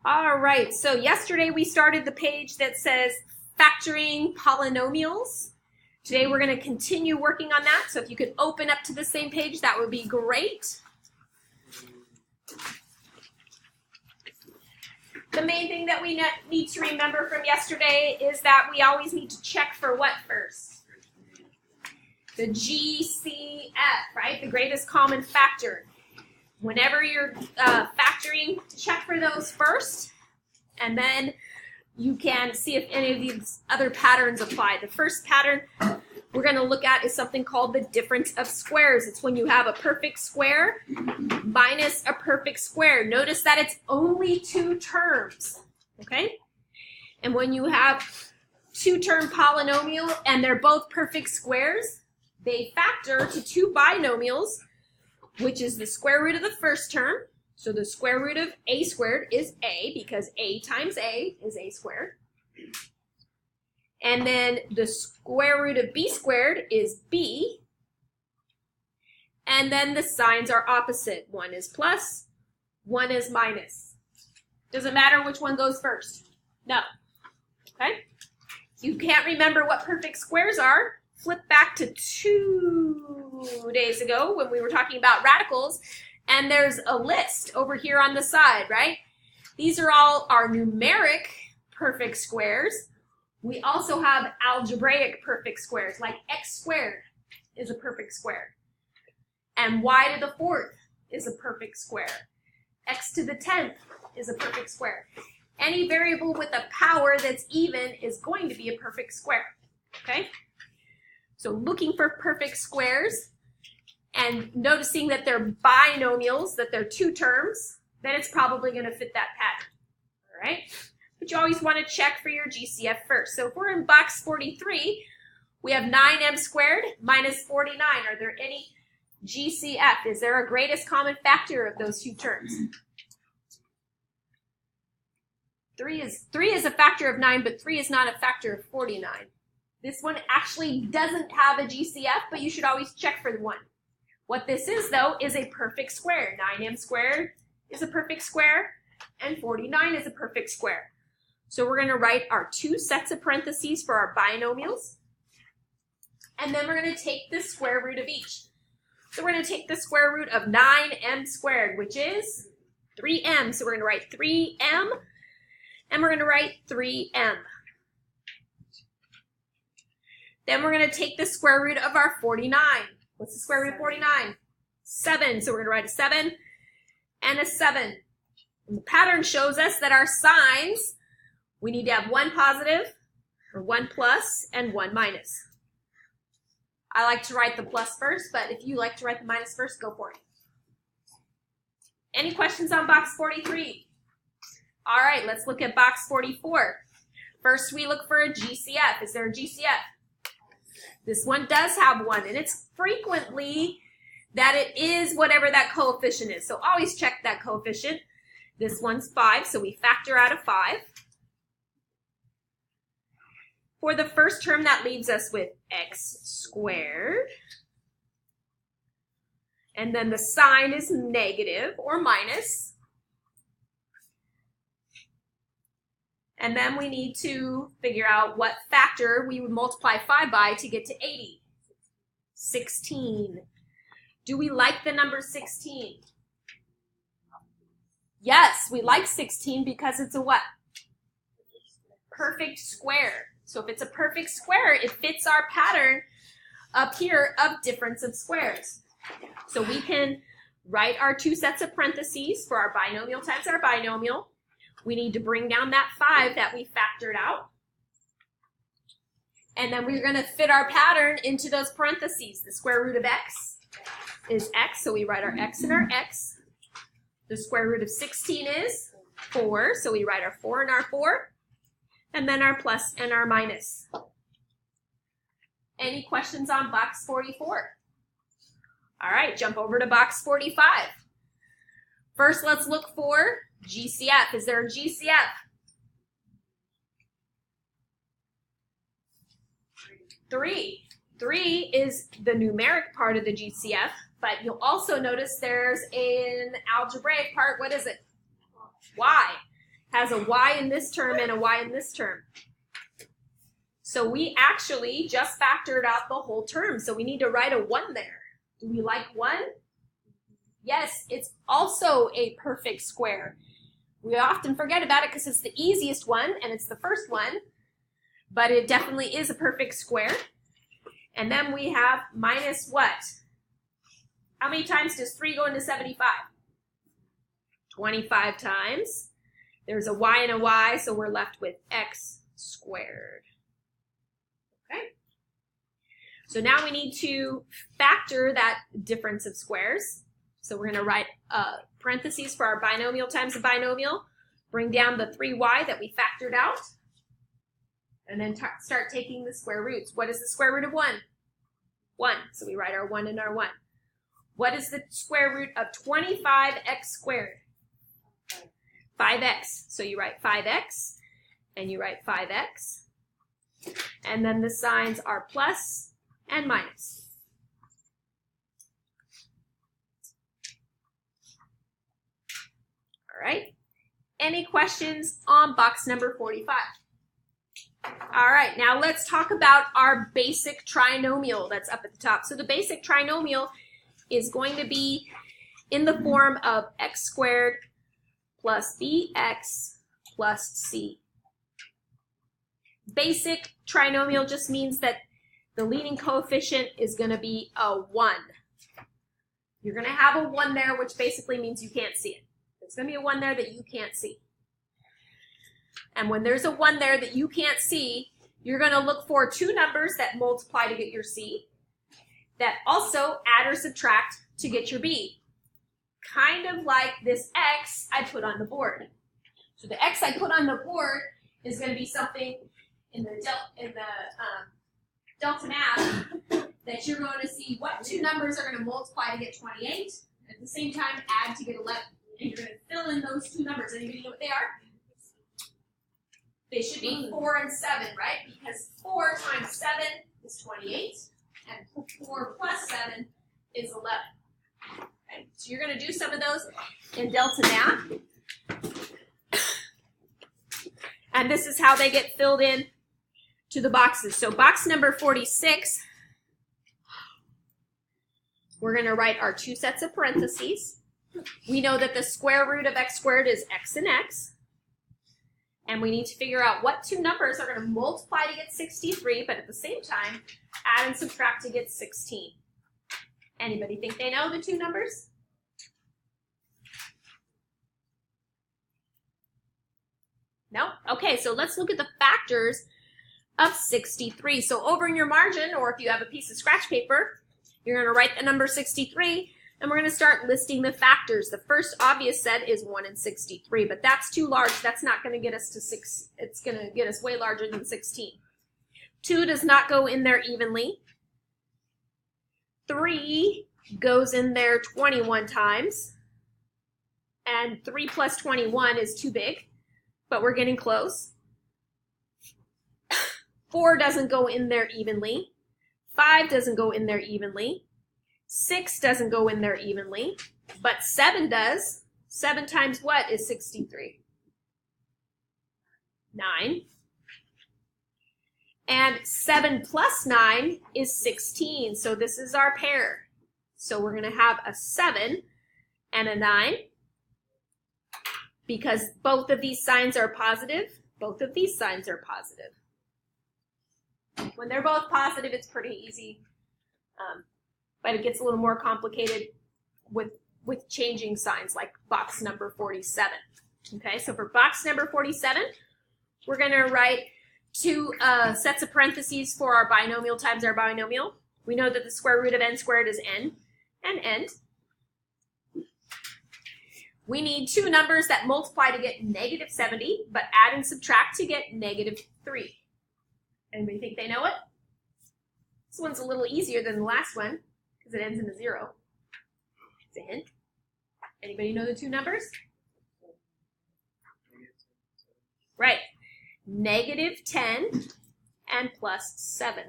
All right, so yesterday we started the page that says factoring polynomials. Today we're going to continue working on that, so if you could open up to the same page, that would be great. The main thing that we need to remember from yesterday is that we always need to check for what first? The GCF, right? The greatest common factor. Whenever you're factoring, check for those first, and then you can see if any of these other patterns apply. The first pattern we're going to look at is something called the difference of squares. It's when you have a perfect square minus a perfect square. Notice that it's only two terms, okay? And when you have two-term polynomial and they're both perfect squares, they factor to two binomials, which is the square root of the first term. So the square root of a squared is a, because a times a is a squared. And then the square root of b squared is b. And then the signs are opposite. One is plus, one is minus. Doesn't matter which one goes first. No. Okay? You can't remember what perfect squares are. Flip back to 2 days ago when we were talking about radicals, and there's a list over here on the side, right? These are all our numeric perfect squares. We also have algebraic perfect squares, like x squared is a perfect square, and y to the fourth is a perfect square. X to the 10th is a perfect square. Any variable with a power that's even is going to be a perfect square, okay? So looking for perfect squares and noticing that they're binomials, that they're two terms, then it's probably going to fit that pattern, all right? But you always want to check for your GCF first. So if we're in box 43, we have 9m squared minus 49. Are there any GCF? Is there a greatest common factor of those two terms? 3 is a factor of 9, but 3 is not a factor of 49. This one actually doesn't have a GCF, but you should always check for the one. What this is, though, is a perfect square. 9m squared is a perfect square, and 49 is a perfect square. So we're going to write our two sets of parentheses for our binomials, and then we're going to take the square root of each. So we're going to take the square root of 9m squared, which is 3m. So we're going to write 3m, and we're going to write 3m. Then we're going to take the square root of our 49. What's the square root of 49? 7. So we're going to write a 7 and a 7. And the pattern shows us that our signs, we need to have one positive, or one plus, and one minus. I like to write the plus first, but if you like to write the minus first, go for it. Any questions on box 43? All right, let's look at box 44. First, we look for a GCF. Is there a GCF? This one does have one, and it's frequently that it is whatever that coefficient is. So always check that coefficient. This one's 5, so we factor out of 5. For the first term, that leaves us with x squared. And then the sign is negative or minus. And then we need to figure out what factor we would multiply 5 by to get to 80. 16. Do we like the number 16? Yes, we like 16 because it's a what? Perfect square. So if it's a perfect square, it fits our pattern up here of difference of squares. So we can write our two sets of parentheses for our binomial times our binomial. We need to bring down that 5 that we factored out. And then we're going to fit our pattern into those parentheses. The square root of x is x, so we write our x and our x. The square root of 16 is 4, so we write our 4 and our 4. And then our plus and our minus. Any questions on box 44? All right, jump over to box 45. First, let's look for GCF. Is there a GCF? 3. 3 is the numeric part of the GCF, but you'll also notice there's an algebraic part. What is it? Y. has a y in this term and a y in this term. So we actually just factored out the whole term. So we need to write a 1 there. Do we like 1? Yes, it's also a perfect square. We often forget about it because it's the easiest one and it's the first one, but it definitely is a perfect square. And then we have minus what? How many times does 3 go into 75? 25 times. There's a y and a y, so we're left with x squared. Okay? So now we need to factor that difference of squares. So we're going to write parentheses for our binomial times a binomial, bring down the 3y that we factored out, and then start taking the square roots. What is the square root of 1? 1. So we write our 1 and our 1. What is the square root of 25x squared? 5x. So you write 5x, and you write 5x. And then the signs are plus and minus. All right. Any questions on box number 45? All right, now let's talk about our basic trinomial that's up at the top. So the basic trinomial is going to be in the form of x squared plus bx plus c. Basic trinomial just means that the leading coefficient is going to be a 1. You're going to have a 1 there, which basically means you can't see it. There's going to be a 1 there that you can't see. And when there's a 1 there that you can't see, you're going to look for 2 numbers that multiply to get your c, that also add or subtract to get your b. Kind of like this x I put on the board. So the x I put on the board is going to be something in the delta math that you're going to see what 2 numbers are going to multiply to get 28, at the same time add to get 11. And you're going to fill in those 2 numbers. Anybody know what they are? They should be 4 and 7, right? Because 4 times 7 is 28, and 4 plus 7 is 11. Okay? So you're going to do some of those in delta math. And this is how they get filled in to the boxes. So box number 46, we're going to write our 2 sets of parentheses. We know that the square root of x squared is x and x. And we need to figure out what 2 numbers are going to multiply to get 63, but at the same time, add and subtract to get 16. Anybody think they know the 2 numbers? No? Okay, so let's look at the factors of 63. So over in your margin, or if you have a piece of scratch paper, you're going to write the number 63, and we're going to start listing the factors. The first obvious set is 1 and 63, but that's too large. That's not going to get us to 6. It's going to get us way larger than 16. 2 does not go in there evenly. 3 goes in there 21 times. And 3 plus 21 is too big, but we're getting close. 4 doesn't go in there evenly. 5 doesn't go in there evenly. 6 doesn't go in there evenly, but 7 does. 7 times what is 63? 9. And 7 plus 9 is 16, so this is our pair. So we're going to have a 7 and a 9. Because both of these signs are positive, both of these signs are positive. When they're both positive, it's pretty easy. But it gets a little more complicated with changing signs, like box number 47. Okay, so for box number 47, we're going to write 2 sets of parentheses for our binomial times our binomial. We know that the square root of n squared is n and n. We need 2 numbers that multiply to get negative 70, but add and subtract to get negative 3. Anybody think they know it? This one's a little easier than the last one, because it ends in a 0. It's a hint. Anybody know the 2 numbers? Right. Negative 10 and plus 7.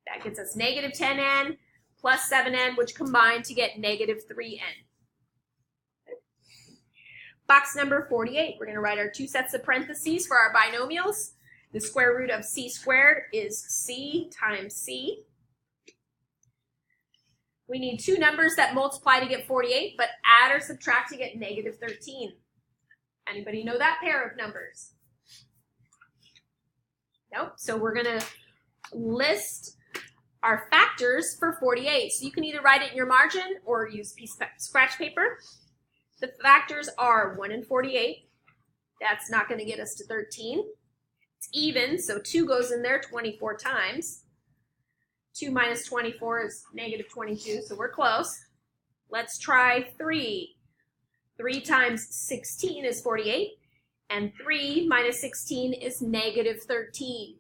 That gets us negative 10n plus 7n, which combine to get negative 3n. Box number 48, we're going to write our two sets of parentheses for our binomials. The square root of c squared is c times c. We need two numbers that multiply to get 48, but add or subtract to get negative 13. Anybody know that pair of numbers? Nope. So we're going to list our factors for 48. So you can either write it in your margin or use a piece of scratch paper. The factors are 1 and 48. That's not going to get us to 13. It's even, so 2 goes in there 24 times. 2 minus 24 is negative 22, so we're close. Let's try 3. 3 times 16 is 48, and 3 minus 16 is negative 13.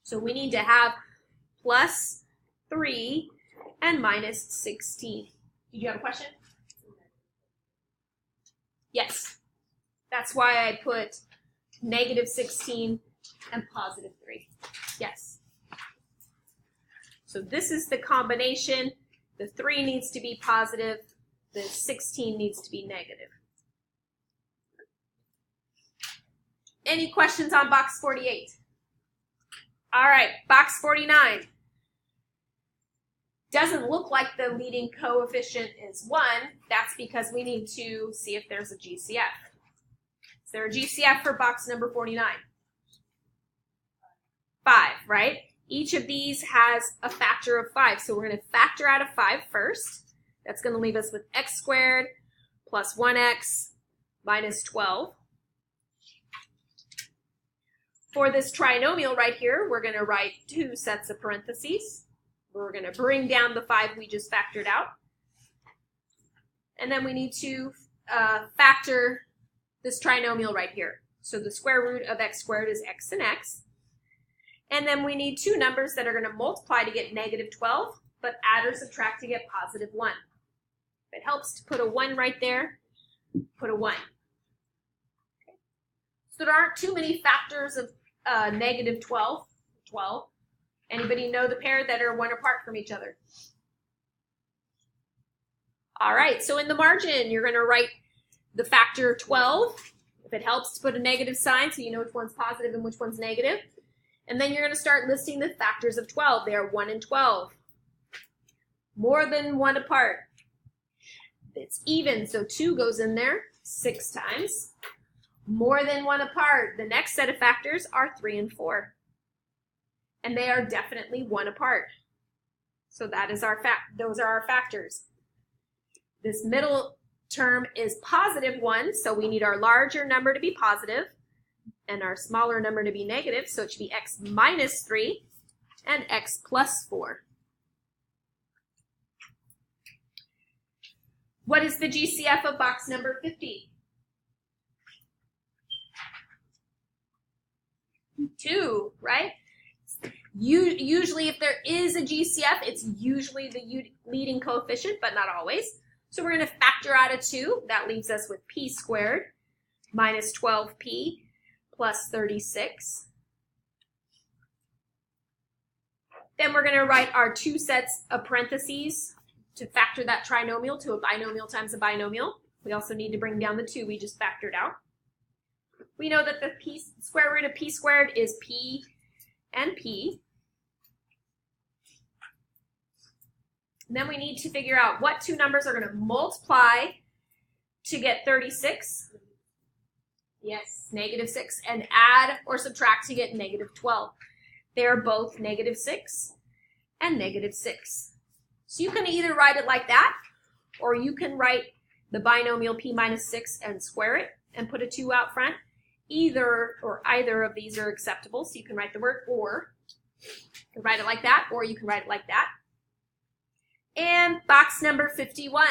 So we need to have plus 3 and minus 16. Did you have a question? Yes. That's why I put negative 16 and positive 3. Yes. So this is the combination. The 3 needs to be positive. The 16 needs to be negative. Any questions on box 48? All right, box 49. Doesn't look like the leading coefficient is 1. That's because we need to see if there's a GCF. Is there a GCF for box number 49? 5, right? Each of these has a factor of 5. So we're going to factor out of 5 first. That's going to leave us with x squared plus 1x minus 12. For this trinomial right here, we're going to write two sets of parentheses. We're going to bring down the 5 we just factored out. And then we need to factor this trinomial right here. So the square root of x squared is x and x. And then we need two numbers that are going to multiply to get negative 12, but add or subtract to get positive 1. If it helps to put a 1 right there, put a 1. Okay. So there aren't too many factors of negative 12. Anybody know the pair that are 1 apart from each other? All right, so in the margin, you're going to write the factor 12. If it helps to put a negative sign so you know which one's positive and which one's negative. And then you're going to start listing the factors of 12. They are 1 and 12. More than 1 apart. It's even, so 2 goes in there 6 times. More than 1 apart. The next set of factors are 3 and 4. And they are definitely 1 apart. So that is our those are our factors. This middle term is positive 1, so we need our larger number to be positive and our smaller number to be negative, so it should be x minus 3 and x plus 4. What is the GCF of box number 50? 2, right? Usually if there is a GCF, it's usually the leading coefficient, but not always. So we're going to factor out a 2. That leaves us with p squared minus 12p plus 36. Then we're going to write our two sets of parentheses to factor that trinomial to a binomial times a binomial. We also need to bring down the 2 we just factored out. We know that the square root of p squared is p and p. And then we need to figure out what two numbers are going to multiply to get 36. Yes, negative 6. And add or subtract to get negative 12. They are both negative 6 and negative 6. So you can either write it like that, or you can write the binomial p minus 6 and square it and put a 2 out front. Either of these are acceptable, so you can write the word or. You can write it like that, or you can write it like that. And box number 51.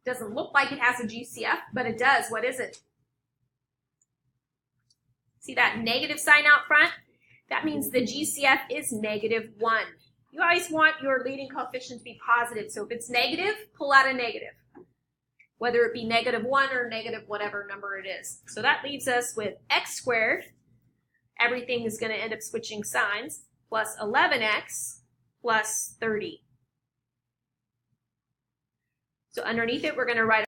Doesn't look like it has a GCF, but it does. What is it? See that negative sign out front? That means the GCF is negative 1. You always want your leading coefficient to be positive, so if it's negative, pull out a negative. Whether it be negative 1 or negative whatever number it is. So that leaves us with x squared. Everything is going to end up switching signs. Plus 11x plus 30. So underneath it, we're going to write